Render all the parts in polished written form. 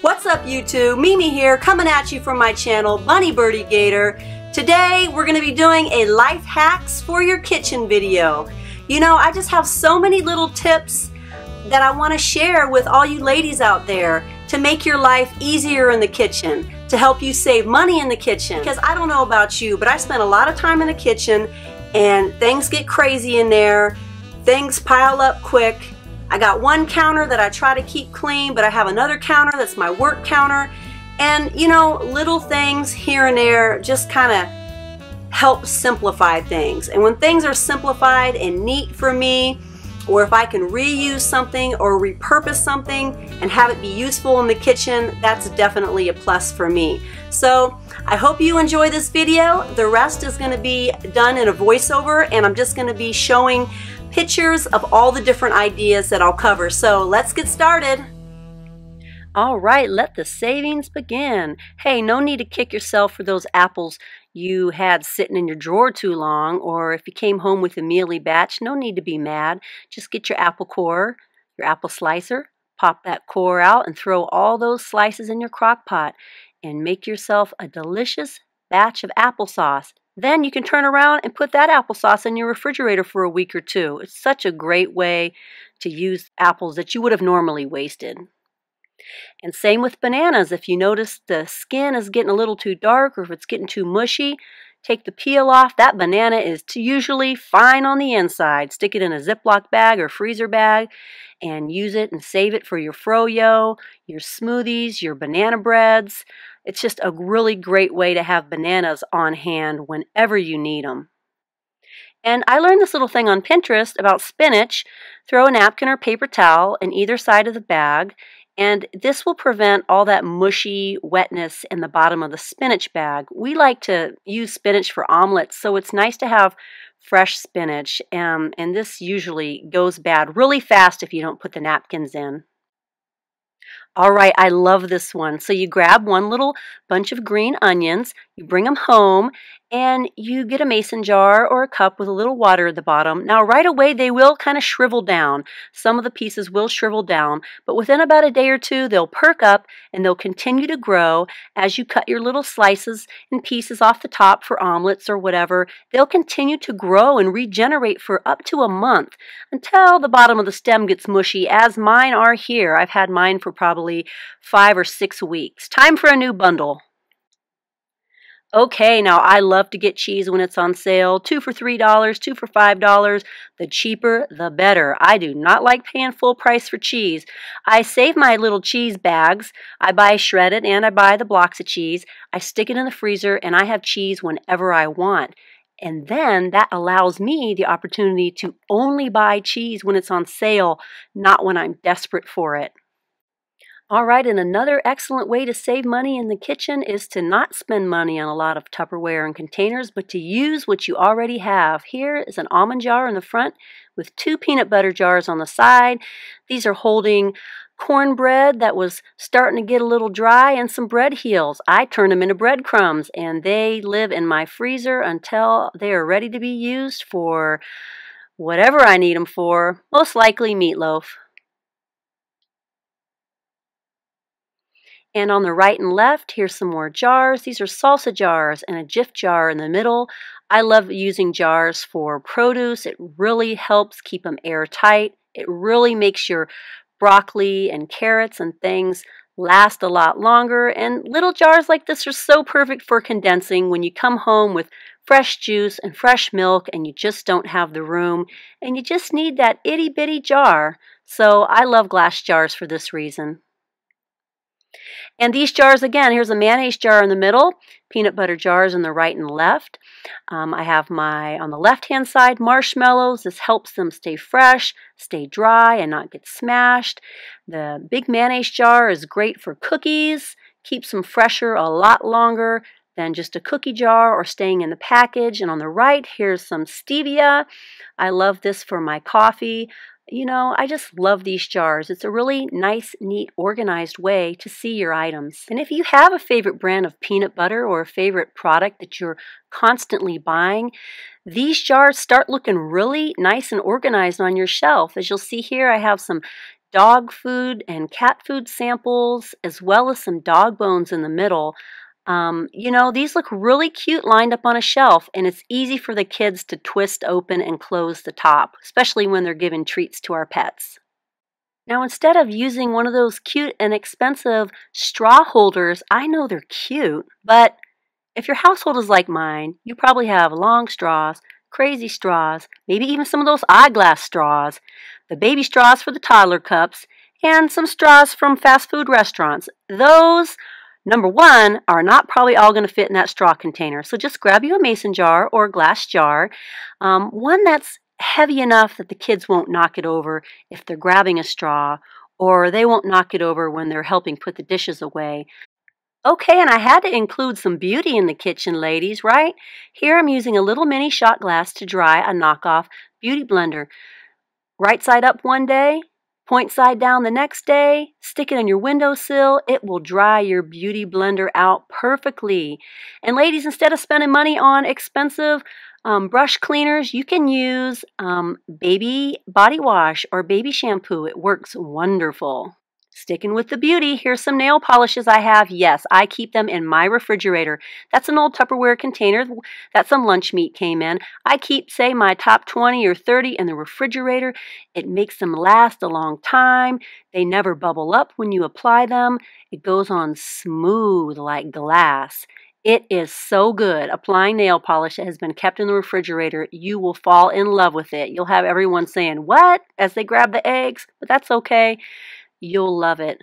What's up YouTube? Mimi here, coming at you from my channel, Bunny Birdie Gator. Today we're going to be doing a life hacks for your kitchen video. You know, I just have so many little tips that I want to share with all you ladies out there to make your life easier in the kitchen, to help you save money in the kitchen. Because I don't know about you, but I spend a lot of time in the kitchen and things get crazy in there, things pile up quick. I got one counter that I try to keep clean, but I have another counter that's my work counter. And you know, little things here and there just kind of help simplify things. And when things are simplified and neat for me, or if I can reuse something or repurpose something and have it be useful in the kitchen, that's definitely a plus for me. So I hope you enjoy this video. The rest is going to be done in a voiceover, and I'm just going to be showing pictures of all the different ideas that I'll cover. So let's get started. All right, let the savings begin. Hey, no need to kick yourself for those apples you had sitting in your drawer too long, or if you came home with a mealy batch, no need to be mad. Just get your apple core, your apple slicer, pop that core out and throw all those slices in your crock pot and make yourself a delicious batch of applesauce. Then you can turn around and put that applesauce in your refrigerator for a week or two. It's such a great way to use apples that you would have normally wasted. And same with bananas. If you notice the skin is getting a little too dark, or if it's getting too mushy, take the peel off. That banana is usually fine on the inside. Stick it in a Ziploc bag or freezer bag and use it and save it for your froyo, your smoothies, your banana breads. It's just a really great way to have bananas on hand whenever you need them. And I learned this little thing on Pinterest about spinach. Throw a napkin or paper towel in either side of the bag, and this will prevent all that mushy wetness in the bottom of the spinach bag. We like to use spinach for omelets, so it's nice to have fresh spinach, and this usually goes bad really fast if you don't put the napkins in. All right, I love this one. So you grab one little bunch of green onions, you bring them home, and you get a mason jar or a cup with a little water at the bottom. Now right away they will kind of shrivel down. Some of the pieces will shrivel down, but within about a day or two they'll perk up and they'll continue to grow as you cut your little slices and pieces off the top for omelets or whatever. They'll continue to grow and regenerate for up to a month until the bottom of the stem gets mushy, as mine are here. I've had mine for probably 5 or 6 weeks. Time for a new bundle. Okay, now I love to get cheese when it's on sale. 2 for $3, 2 for $5. The cheaper, the better. I do not like paying full price for cheese. I save my little cheese bags. I buy shredded and I buy the blocks of cheese. I stick it in the freezer and I have cheese whenever I want. And then that allows me the opportunity to only buy cheese when it's on sale, not when I'm desperate for it. All right, and another excellent way to save money in the kitchen is to not spend money on a lot of Tupperware and containers, but to use what you already have. Here is an almond jar in the front with 2 peanut butter jars on the side. These are holding cornbread that was starting to get a little dry and some bread heels. I turn them into breadcrumbs, and they live in my freezer until they are ready to be used for whatever I need them for, most likely meatloaf. And on the right and left, here's some more jars. These are salsa jars and a Jif jar in the middle. I love using jars for produce. It really helps keep them airtight. It really makes your broccoli and carrots and things last a lot longer. And little jars like this are so perfect for condensing when you come home with fresh juice and fresh milk and you just don't have the room and you just need that itty bitty jar. So I love glass jars for this reason. And these jars, again, here's a mayonnaise jar in the middle, peanut butter jars on the right and left. I have on the left-hand side, marshmallows. This helps them stay fresh, stay dry, and not get smashed. The big mayonnaise jar is great for cookies, keeps them fresher a lot longer than just a cookie jar or staying in the package. And on the right, here's some stevia. I love this for my coffee. You know, I just love these jars. It's a really nice, neat, organized way to see your items. And if you have a favorite brand of peanut butter or a favorite product that you're constantly buying, these jars start looking really nice and organized on your shelf. As you'll see here, I have some dog food and cat food samples, as well as some dog bones in the middle. You know, these look really cute lined up on a shelf, and it's easy for the kids to twist open and close the top, especially when they're giving treats to our pets. Now, instead of using one of those cute and expensive straw holders, I know they're cute, but if your household is like mine, you probably have long straws, crazy straws, maybe even some of those eyeglass straws, the baby straws for the toddler cups, and some straws from fast food restaurants. Those, number one, are not probably all going to fit in that straw container. So just grab you a mason jar or a glass jar, one that's heavy enough that the kids won't knock it over if they're grabbing a straw, or they won't knock it over when they're helping put the dishes away. Okay, and I had to include some beauty in the kitchen, ladies, right? Here I'm using a little mini shot glass to dry a knockoff beauty blender. Right side up one day, point side down the next day, stick it on your windowsill. It will dry your beauty blender out perfectly. And ladies, instead of spending money on expensive brush cleaners, you can use baby body wash or baby shampoo. It works wonderful. Sticking with the beauty, here's some nail polishes I have. Yes, I keep them in my refrigerator. That's an old Tupperware container that some lunch meat came in. I keep, say, my top 20 or 30 in the refrigerator. It makes them last a long time. They never bubble up when you apply them. It goes on smooth like glass. It is so good. Applying nail polish that has been kept in the refrigerator, you will fall in love with it. You'll have everyone saying, "What?" as they grab the eggs, but that's okay. You'll love it.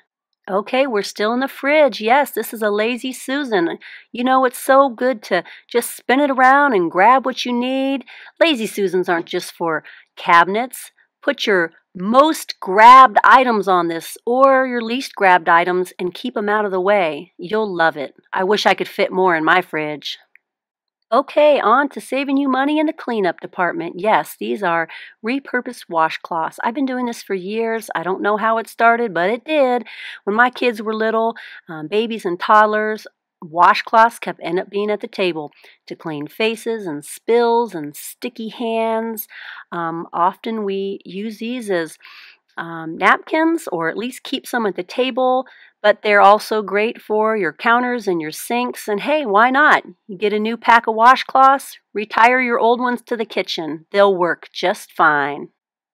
Okay, we're still in the fridge. Yes, this is a Lazy Susan. You know, it's so good to just spin it around and grab what you need. Lazy Susans aren't just for cabinets. Put your most grabbed items on this or your least grabbed items and keep them out of the way. You'll love it. I wish I could fit more in my fridge. Okay, on to saving you money in the cleanup department. Yes, these are repurposed washcloths. I've been doing this for years. I don't know how it started, but it did. When my kids were little, babies and toddlers, washcloths kept end up being at the table to clean faces and spills and sticky hands. Often we use these as napkins, or at least keep some at the table, but they're also great for your counters and your sinks. And hey, why not? You get a new pack of washcloths, retire your old ones to the kitchen. They'll work just fine.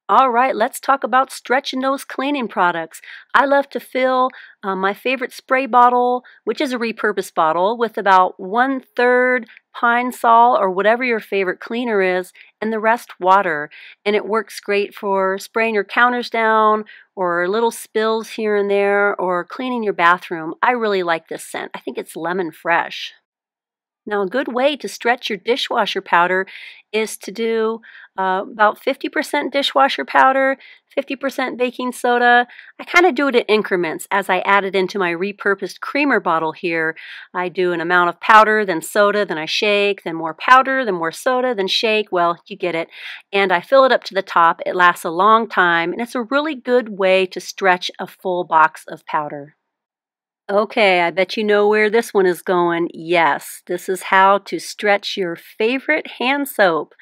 All right, let's talk about stretching those cleaning products. I love to fill my favorite spray bottle, which is a repurposed bottle, with about 1/3 Pine Sol or whatever your favorite cleaner is, and the rest water. And it works great for spraying your counters down or little spills here and there or cleaning your bathroom. I really like this scent. I think it's lemon fresh. Now, a good way to stretch your dishwasher powder is to do about 50% dishwasher powder, 50% baking soda. I kind of do it in increments as I add it into my repurposed creamer bottle here. I do an amount of powder, then soda, then I shake, then more powder, then more soda, then shake. Well, you get it. And I fill it up to the top. It lasts a long time, and it's a really good way to stretch a full box of powder. Okay, I bet you know where this one is going. Yes, this is how to stretch your favorite hand soap.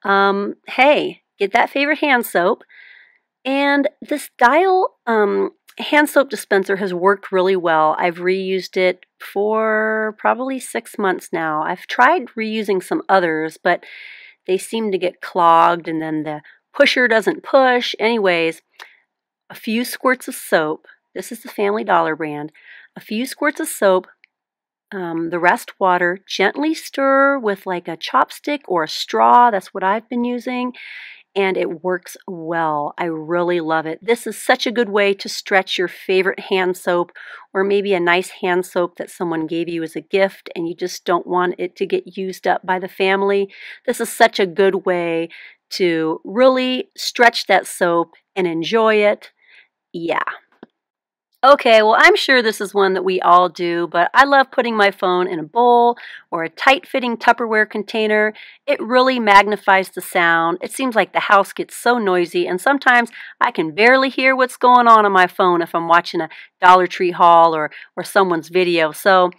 Hey, get that favorite hand soap. And this Dial hand soap dispenser has worked really well. I've reused it for probably 6 months now. I've tried reusing some others, but they seem to get clogged and then the pusher doesn't push. Anyways, a few squirts of soap. This is the Family Dollar brand. A few squirts of soap, the rest water. Gently stir with like a chopstick or a straw. That's what I've been using, and it works well. I really love it. This is such a good way to stretch your favorite hand soap, or maybe a nice hand soap that someone gave you as a gift and you just don't want it to get used up by the family. This is such a good way to really stretch that soap and enjoy it. Yeah. Okay, well, I'm sure this is one that we all do, but I love putting my phone in a bowl or a tight-fitting Tupperware container. It really magnifies the sound. It seems like the house gets so noisy, and sometimes I can barely hear what's going on my phone if I'm watching a Dollar Tree haul or someone's video. So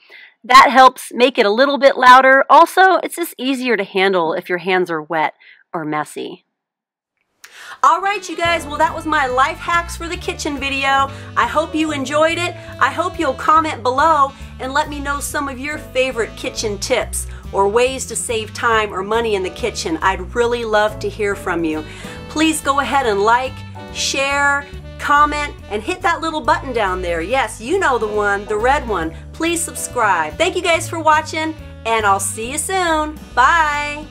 that helps make it a little bit louder. Also, it's just easier to handle if your hands are wet or messy. All right, you guys, well, that was my life hacks for the kitchen video. I hope you enjoyed it. I hope you'll comment below and let me know some of your favorite kitchen tips or ways to save time or money in the kitchen. I'd really love to hear from you. Please go ahead and like, share, comment, and hit that little button down there. Yes, you know the one, the red one. Please subscribe. Thank you guys for watching, and I'll see you soon. Bye.